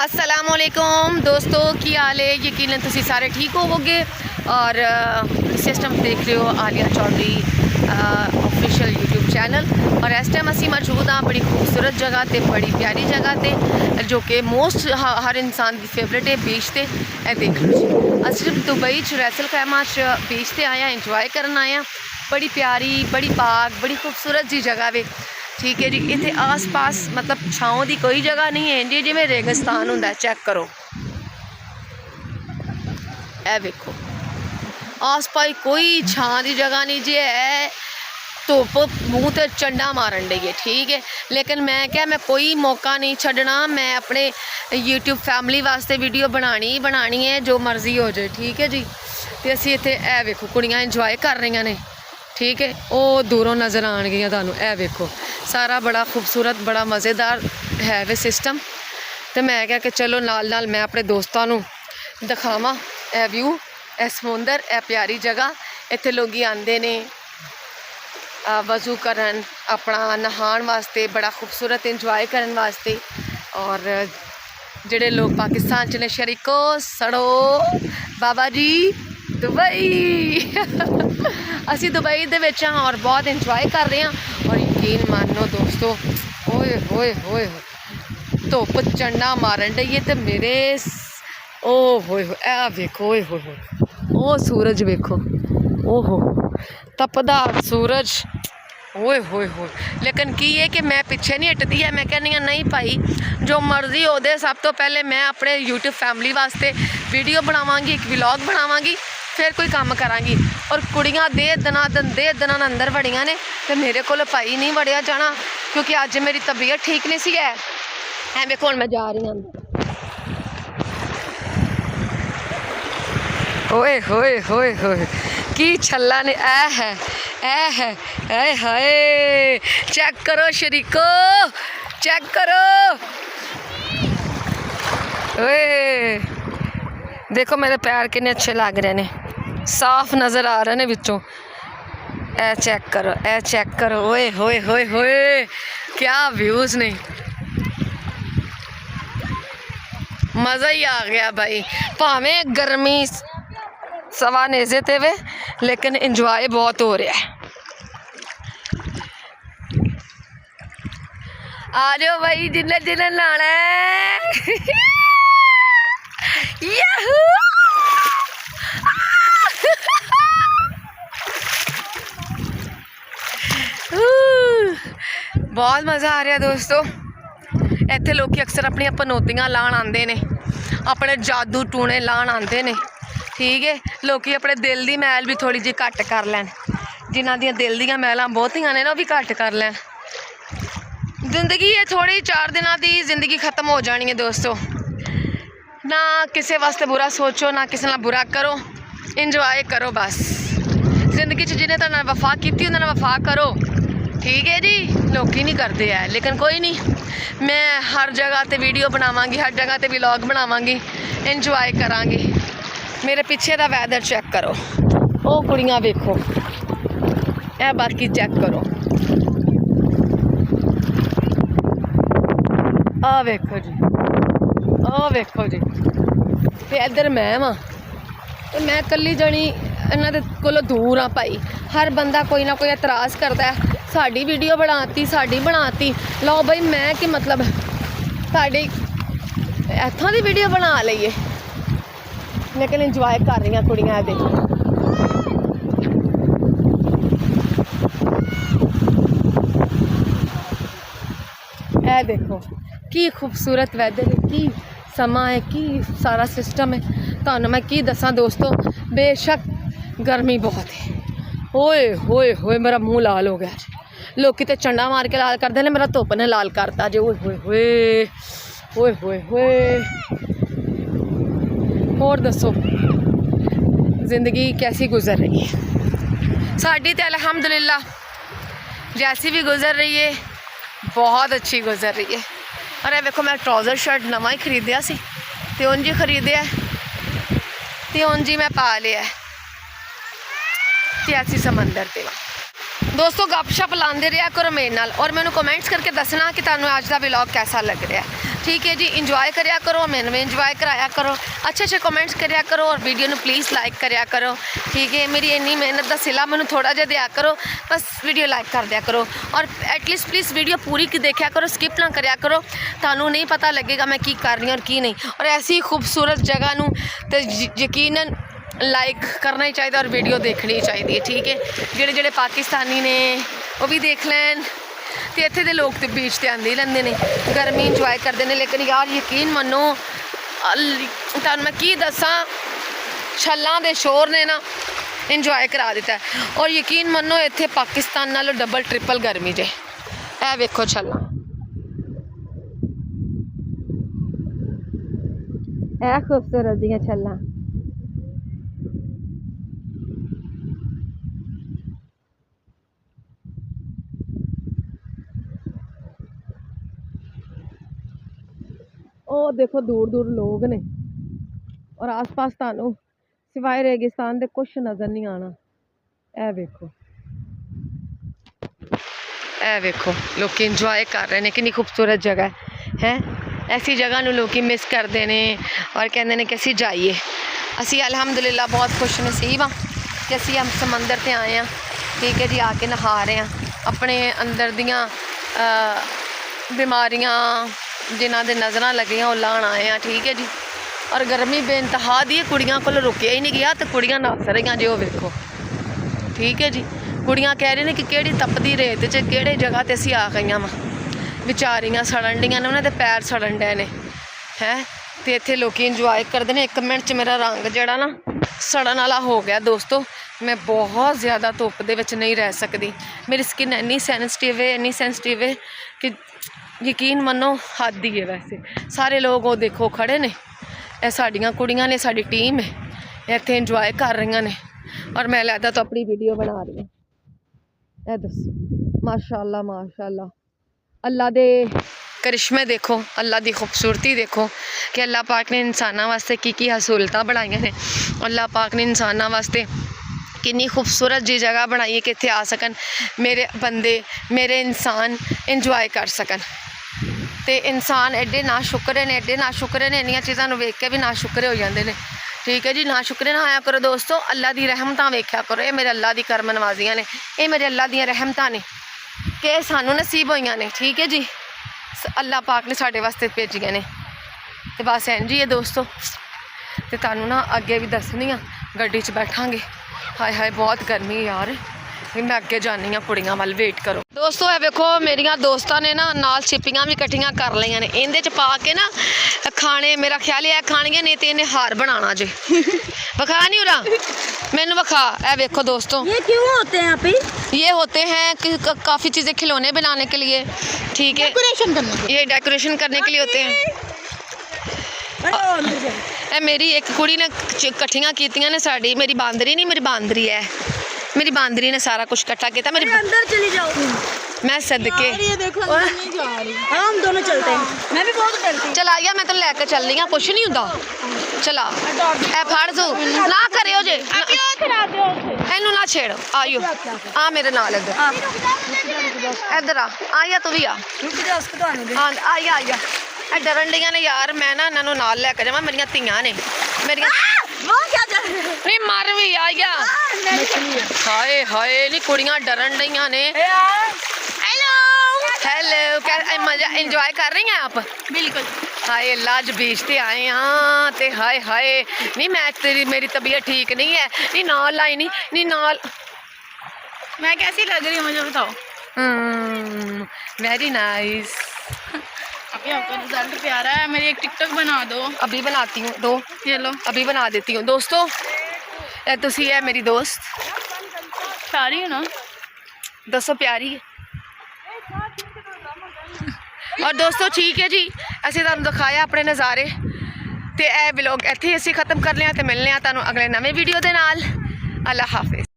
अस्सलामुअलैकुम दोस्तों, की हाल है। यकीनन तुसी सारे ठीक होवोगे। और सिस्टम देख रहे हो Aliya Chaudhary official YouTube channel. और इस टाइम असी मौजूद हाँ बड़ी खूबसूरत जगह ते, बड़ी प्यारी जगह ते, जो कि मोस्ट हर इंसान की फेवरेट है, बीच ते। देख लो जी, अस दुबई रैसल खैमा बीच ते आए, इंजॉय करन आए। बड़ी प्यारी, बड़ी पाक, बड़ी खूबसूरत जी जगह वे। ठीक है जी। इतने आस पास मतलब छाँव की कोई जगह नहीं है जी, जिमें रेगिस्तान होंदा। चेक करो, ए वेखो आस पास कोई छां की जगह नहीं जी है। धुप मूँह ते चंडा मारन डई है। ठीक है, लेकिन मैं क्या, मैं कोई मौका नहीं छड्डना। मैं अपने यूट्यूब फैमिली वास्ते वीडियो बनानी बनानी है, जो मर्जी हो जाए। ठीक है जी। तो असी इत्थे ए वेखो कुड़ियाँ इंजॉय कर रही ने। ठीक है, वो दूरों नज़र आएगियाँ तुहानूं। ए वेखो सारा बड़ा खूबसूरत, बड़ा मज़ेदार है वे सिस्टम। तो मैं क्या कि चलो नाल नाल मैं अपने दोस्तों नूं दिखावां ए व्यू, ए समुंदर, ए प्यारी जगह। इत्थे लोग आंदे ने वज़ू करन, अपना नहाण वास्ते, बड़ा खूबसूरत इंजॉय करन वास्ते। और जिहड़े लोग पाकिस्तान च ने, शरीको सड़ो बाबा जी दुबई असी दुबई दे विच हां और बहुत इंजॉय कर रहे हैं। और यकीन मानो दोस्तों, ओए होए होए धुप चंडा मारन डई है। तो मेरे ओ होए होए ए वेखो, ओए होए होए ओ सूरज वेखो, ओहो तपदा सूरज, ओए होए होए। लेकिन की है कि मैं पिछे नहीं हटदी है। मैं कहनी नहीं भाई, जो मर्जी हो दे, सब तो पहले मैं अपने यूट्यूब फैमिली वास्ते वीडियो बनावांगी, एक व्लॉग बनावांगी, फिर कोई काम करांगी। और कुड़ियाँ दे दना अंदर वड़ियाँ ने, तो मेरे को भाई नहीं वड़िया जाना, क्योंकि अज मेरी तबीयत ठीक नहीं सी है। एवें हुण मैं जा रही हूँ। ओए होए होए होए की छल्ला ने ऐ है ऐ हाय। चेक करो शरीको, चेक करो। ओए देखो मेरे पैर कितने अच्छे लग रहे ने, साफ नज़र आ रहे ने विचों। ए चेक करो, ए चेक करो। ओए होए होए होए क्या व्यूज़ ने, मज़ा ही आ गया भाई। भावें गर्मी सवा नेज़े ते वे, लेकिन इंजॉय बहुत हो रहा है। आ जाओ भाई जिन्ने जिन्ने नहाना है याहू बहुत मज़ा आ रहा दोस्तों। इत्थे लोग अक्सर अपनी पनौतियां लाण आंदे ने, अपने जादू टूने लाण आंदे ने। ठीक है, लोग अपने दिल की मैल भी थोड़ी जी घट कर लैन, जिन्हां दियां दिल दियां मैलां बहुतियां ने ना, भी घट कर लैन। जिंदगी है थोड़ी, 4 दिनों की जिंदगी खत्म हो जानी है दोस्तों। ना किसी वास्ते बुरा सोचो, ना किसी नाल बुरा करो, इंजॉय करो बस। जिंदगी जिन्हें तुहाडे नाल वफा की उन्हां नाल वफा करो। ठीक है जी, लोग नहीं करते है, लेकिन कोई नहीं, मैं हर जगह ते वीडियो बनावांगी, हर जगह ते व्लॉग बनावांगी, इंजॉय करांगी। मेरे पीछे का वैदर चेक करो, ओ कुड़ियाँ वेखो, ए बाकी चेक करो, आ वेखो जी, आ वेखो जी। ते इधर मैं वां, तो मैं कल्ली जनी इन्हां दे कोलों दूर हाँ भाई। हर बंदा कोई ना कोई एतराज़ करता है, साड़ी वीडियो बनाती, साड़ी बनाती। लो भाई मैं कि मतलब साड़ी इत्थों की वीडियो बना लईए, लेकिन इंजॉय कर रही हैं कुड़ियाँ। देखो ए देखो की खूबसूरत वैदर है, की समा है, की सारा सिस्टम है। तुहानूं मैं की दसां दोस्तों, बेशक गर्मी बहुत है। ओए होए होए मेरा मुँह लाल हो गया। लोग तो चंडा मार के लाल करते हैं, मेरा धुप ने लाल करता जे। ओए होए होए ओए होए होए। होर दसो जिंदगी कैसी गुजर रही है? साड़ी तो अल्हम्दुलिल्लाह जैसी भी गुजर रही है, बहुत अच्छी गुजर रही है। और देखो मैं ट्राउज़र शर्ट नवा ही खरीदिया सी, ते उंज ही खरीदिया, ते उंज ही मैं पा लिया, ते ऐसी समंदर ते दोस्तों गपशप लाते रहा करो मेरे नाल। और मैनू कमेंट्स करके दसना कि तुहानूं अज का व्लॉग कैसा लग रहा है। ठीक है जी। इंजॉय करिया करो, मैंने भी इंजॉय कराया करो, अच्छे अच्छे कमेंट्स करिया करो और वीडियो ਨੂੰ प्लीज़ लाइक करिया करो, ठीक है। मेरी इन्नी मेहनत का सिला मैंने थोड़ा जिहा दिया करो, बस वीडियो लाइक कर दिया करो और एटलीस्ट प्लीज़ वीडियो पूरी देखा करो, स्किप ना करिया करो, थानू नहीं पता लगेगा मैं की कर रही हूँ और की नहीं। और ऐसी खूबसूरत जगह नू तो यकीनन लाइक करना ही चाहिए और वीडियो देखनी ही चाहिए, ठीक है। ਜਿਹੜੇ ਜਿਹੜੇ ਪਾਕਿਸਤਾਨੀ ਨੇ ਉਹ ਵੀ ਦੇਖ ਲੈਣ ਤੇ ਇੱਥੇ ਦੇ ਲੋਕ ਤੇ ਬੀਚ ਤੇ ਆਉਂਦੇ ਹੀ ਰਹਿੰਦੇ ਨੇ, ਗਰਮੀ ਇੰਜੋਏ ਕਰਦੇ ਨੇ। ਲੇਕਿਨ ਯਾਰ ਯਕੀਨ ਮੰਨੋ ਤੁਹਾਨੂੰ ਮੈਂ ਕੀ ਦੱਸਾਂ, ਛੱਲਾਂ ਦੇ ਸ਼ੋਰ ਨੇ ਨਾ ਇੰਜੋਏ ਕਰਾ ਦਿੱਤਾ। ਔਰ ਯਕੀਨ ਮੰਨੋ ਇੱਥੇ ਪਾਕਿਸਤਾਨ ਨਾਲੋਂ ਡਬਲ ਟ੍ਰਿਪਲ ਗਰਮੀ ਜੇ। ਇਹ ਵੇਖੋ ਛੱਲਾਂ, ਇਹ ਖੂਬਸੂਰਤ ਦੀਆਂ ਛੱਲਾਂ। ਉਹ ਦੇਖੋ ਦੂਰ ਦੂਰ ਲੋਕ ਨੇ ਔਰ ਆਸ-ਪਾਸ ਤੁਹਾਨੂੰ ਸਿਵਾਏ ਰੇਗਿਸਤਾਨ ਦੇ ਕੁਛ ਨਜ਼ਰ ਨਹੀਂ ਆਣਾ। ਇਹ ਵੇਖੋ, ਇਹ ਵੇਖੋ ਲੋਕੀ ਇੰਜੋਏ ਕਰ ਰਹੇ ਨੇ, ਕਿੰਨੀ ਖੂਬਸੂਰਤ ਜਗ੍ਹਾ ਹੈ। ਐਸੀ ਜਗ੍ਹਾ ਨੂੰ ਲੋਕੀ ਮਿਸ ਕਰਦੇ ਨੇ ਔਰ ਕਹਿੰਦੇ ਨੇ ਕਿ ਅਸੀਂ ਜਾਈਏ। ਅਸੀਂ ਅਲਹਮਦੁਲਿਲਾ ਬਹੁਤ ਖੁਸ਼ ਨਸੀਬ ਹਾਂ ਕਿ ਅਸੀਂ ਸਮੁੰਦਰ 'ਤੇ ਆਏ ਹਾਂ, ਠੀਕ ਹੈ ਜੀ। ਆ ਕੇ ਨਹਾ ਰਹੇ ਹਾਂ, ਆਪਣੇ ਅੰਦਰ ਦੀਆਂ ਬਿਮਾਰੀਆਂ ਜਿਨ੍ਹਾਂ ਦੇ ਨਜ਼ਰਾਂ ਲੱਗੀਆਂ ਉਹ ਲਾਉਣ ਆਏ ਆ, ਠੀਕ ਹੈ ਜੀ। ਔਰ ਗਰਮੀ ਬੇਇੰਤਹਾ ਦੀ ਕੁੜੀਆਂ ਕੋਲ ਰੁਕਿਆ ਹੀ ਨਹੀਂ ਗਿਆ ਤੇ ਕੁੜੀਆਂ ਨੱਸ ਰਹੀਆਂ ਜੀ, ਉਹ ਵੇਖੋ, ਠੀਕ ਹੈ ਜੀ। ਕੁੜੀਆਂ ਕਹਿ ਰਹੇ ਨੇ ਕਿ ਕਿਹੜੀ ਤਪਦੀ ਰੇਤ 'ਚ ਕਿਹੜੇ ਜਗ੍ਹਾ 'ਤੇ ਅਸੀਂ ਆ ਗਈਆਂ ਵਾ, ਵਿਚਾਰੀਆਂ ਸੜਨ ਡੀਆਂ ਨੇ, ਉਹਨਾਂ ਦੇ ਪੈਰ ਸੜਨ ਡੇ ਨੇ ਹੈ। ਤੇ ਇੱਥੇ ਲੋਕੀ ਇੰਜੋਏ ਕਰਦੇ ਨੇ। 1 ਮਿੰਟ 'ਚ ਮੇਰਾ ਰੰਗ ਜਿਹੜਾ ਨਾ ਸੜਨ ਵਾਲਾ ਹੋ ਗਿਆ ਦੋਸਤੋ। ਮੈਂ ਬਹੁਤ ਜ਼ਿਆਦਾ ਧੁੱਪ ਦੇ ਵਿੱਚ ਨਹੀਂ ਰਹਿ ਸਕਦੀ, ਮੇਰੀ ਸਕਿਨ ਇੰਨੀ ਸੈਂਸਿਟਿਵ ਹੈ, ਇੰਨੀ ਸੈਂਸਿਟਿਵ ਹੈ ਕਿ ਯਕੀਨ ਮੰਨੋ ਹੱਦ ਹੀ ਹੈ। ਵੈਸੇ ਸਾਰੇ ਲੋਕ ਉਹ ਦੇਖੋ ਖੜੇ ਨੇ, ਇਹ ਸਾਡੀਆਂ ਕੁੜੀਆਂ ਨੇ, ਸਾਡੀ ਟੀਮ ਹੈ, ਇੱਥੇ ਇੰਜੋਏ ਕਰ ਰਹੀਆਂ ਨੇ ਔਰ ਮੈਂ ਲੱਗਦਾ ਤਾਂ ਆਪਣੀ ਵੀਡੀਓ ਬਣਾ ਰਹੀ ਹਾਂ। ਇਹ ਦੱਸੋ, ਮਾਸ਼ਾਅੱਲਾ ਮਾਸ਼ਾਅੱਲਾ, ਅੱਲਾ ਦੇ ਕਰਿਸ਼ਮੇ ਦੇਖੋ, ਅੱਲਾ ਦੀ ਖੂਬਸੂਰਤੀ ਦੇਖੋ ਕਿ ਅੱਲਾ ਪਾਕ ਨੇ ਇਨਸਾਨਾਂ ਵਾਸਤੇ ਕੀ ਹਸੂਲਤਾਂ ਬਣਾਈਆਂ ਨੇ। ਅੱਲਾ ਪਾਕ ਨੇ ਇਨਸਾਨਾਂ ਵਾਸਤੇ ਕਿੰਨੀ ਖੂਬਸੂਰਤ ਜੀ ਜਗ੍ਹਾ ਬਣਾਈ ਹੈ ਕਿ ਇੱਥੇ ਆ ਸਕਣ ਮੇਰੇ ਬੰਦੇ, ਮੇਰੇ ਇਨਸਾਨ ਇੰਜੋਏ ਕਰ ਸਕਣ। ਤੇ ਇਨਸਾਨ ਐਡੇ ਨਾ ਸ਼ੁਕਰੇ ਨੇ, ਐਡੇ ਨਾ ਸ਼ੁਕਰੇ ਨੇ, ਇੰਨੀਆਂ ਚੀਜ਼ਾਂ ਨੂੰ ਵੇਖ ਕੇ ਵੀ ਨਾ ਸ਼ੁਕਰੇ ਹੋ ਜਾਂਦੇ ਨੇ, ਠੀਕ ਹੈ ਜੀ। ਨਾ ਸ਼ੁਕਰੇ ਨਾ ਆਇਆ ਕਰੋ ਦੋਸਤੋ, ਅੱਲਾ ਦੀ ਰਹਿਮਤਾਂ ਵੇਖਿਆ ਕਰੋ। ਇਹ ਮੇਰੇ ਅੱਲਾ ਦੀ ਕਰਮ ਨਵਾਜ਼ੀਆਂ ਨੇ, ਇਹ ਮੇਰੇ ਅੱਲਾ ਦੀਆਂ ਰਹਿਮਤਾਂ ਨੇ ਕਿ ਸਾਨੂੰ ਨਸੀਬ ਹੋਈਆਂ ਨੇ, ਠੀਕ ਹੈ ਜੀ। ਅੱਲਾ ਪਾਕ ਨੇ ਸਾਡੇ ਵਾਸਤੇ ਭੇਜੀਆਂ ਨੇ। ਤੇ ਬਸ ਇੰਝ ਹੀ ਹੈ ਦੋਸਤੋ। ਤੇ ਤੁਹਾਨੂੰ ਨਾ ਅੱਗੇ ਵੀ ਦੱਸਣੀ ਆ, ਗੱਡੀ 'ਚ ਬੈਠਾਂਗੇ। ਹਾਏ ਹਾਏ ਬਹੁਤ ਗਰਮੀ ਯਾਰ, मैं अगे जानी हाँ कुड़ियां वाल, वेट करो दोस्तों। है वेखो मेरिया दोस्तां ने ना नाल छिपियां भी इकट्ठियां कर लिया ने, इहदे च पा के ना खाने, मेरा ख्याल है खानियां नहीं तो इन्हें हार बनाना जे। विखा नहीं उरा, मैनू विखा। है वेखो दोस्तों, ये क्यों होते हैं आपी? ये होते हैं कि काफ़ी चीज़ें खिलौने बनाने के लिए, ठीक है, डेकोरेशन करने के लिए। ये डेकोरेशन करने के लिए होते हैं। मेरी एक कुड़ी ने इकट्ठियां कीतियां ने, साड़ी मेरी बांदरी नहीं, मेरी बांदरी है, मेरी बांदरी ने सारा कुछ इकट्ठा किया। मेरी अंदर चली जाओ, मैं सदके ये देखो अंदर नहीं जा रही। हम दोनों चलते हैं, मैं भी बहुत डरती हूं। चल आइया, मैं तेन लैके चलनी हाँ, कुछ नहीं होता। चला ए फड़ तू ना करियो जे, इनू ना छेड़। आइयो आ मेरे नाल, इधर आइया, तू भी आ, आइया आइया। डरन डियां ने यार, मैं ना इन्हों नाल लैके जावां, मेरियां धीआं ने, मेरियां नहीं मर भी आइया। हाय हाय नी कुड़ियां डरन डियां ने। हेलो हेलो, क्या मजा इंजॉय कर रही हैं आप? बिल्कुल। हाय अल्लाह, अज बीच ते आए हाँ ते हाय हाय नहीं मैं तेरी, मेरी तबीयत ठीक नहीं है, नहीं नाल लाई नहीं नाल। मैं कैसी लग रही हूँ मुझे बताओ। Very nice. अभी आपका रिजल्ट प्यारा है, मेरी एक टिकटॉक बना दो। अभी बनाती हूँ, दो ये लो, अभी बना देती हूँ दोस्तों। तुसी है मेरी दोस्त, प्यारी है ना, दसो प्यारी है। और दोस्तों ठीक है जी, असीं तुहानूं दिखाया अपने नज़ारे ते ए व्लॉग इत्थे असीं खत्म कर लिया ते मिलने आ तुहानूं अगले नवे वीडियो दे नाल। अल्लाह हाफिज़।